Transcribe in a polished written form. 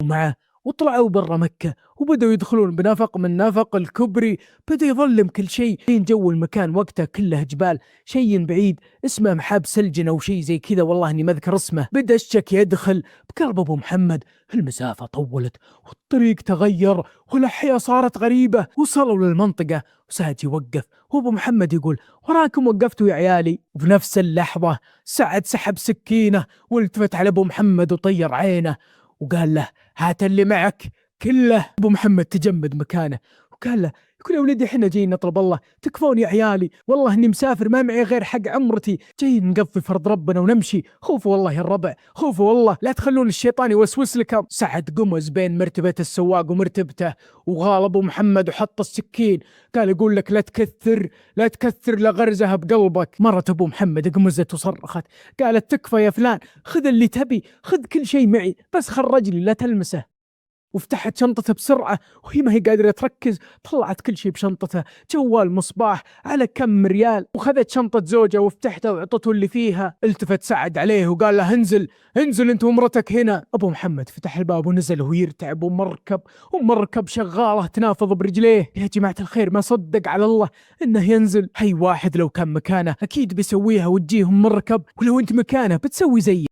معه وطلعوا برا مكة وبدأوا يدخلون بنفق من نفق الكبري. بدأ يظلم كل شيء، جو المكان وقتها كله جبال، شيء بعيد اسمه محاب سلجن أو شيء زي كذا، والله إني ما أذكر اسمه. بدأ الشك يدخل بقلب أبو محمد. المسافة طولت والطريق تغير والأحياء صارت غريبة. وصلوا للمنطقة وسعد يوقف وأبو محمد يقول: وراكم وقفتوا يا عيالي؟ وبنفس اللحظة سعد سحب سكينة والتفت على أبو محمد وطير عينه وقال له: هات اللي معك كله. أبو محمد تجمد مكانه وقال له: يقول: يا ولدي احنا جايين نطلب الله، تكفون يا عيالي، والله اني مسافر ما معي غير حق عمرتي، جايين نقضي فرض ربنا ونمشي، خوفوا والله يا الربع، خوفوا والله لا تخلون الشيطان يوسوس لكم. سعد قمز بين مرتبة السواق ومرتبته وغال أبو محمد وحط السكين، قال: يقول لك لا تكثر لا تكثر لغرزها بقلبك. مرت أبو محمد قمزت وصرخت قالت: تكفى يا فلان، خذ اللي تبي، خذ كل شيء معي، بس خرج لي لا تلمسه. وفتحت شنطته بسرعة وهي ما هي قادرة تركز، طلعت كل شيء بشنطته، جوال، مصباح، على كم ريال، وخذت شنطة زوجة وفتحتها وعطته اللي فيها. التفت سعد عليه وقال له: انزل انزل انت ومرتك هنا. ابو محمد فتح الباب ونزل وهو يرتعب، ومركب شغالة تنافض برجليه. يا جماعة الخير ما صدق على الله انه ينزل. هي واحد لو كان مكانه اكيد بيسويها وتجيهم مركب، ولو انت مكانه بتسوي زيه.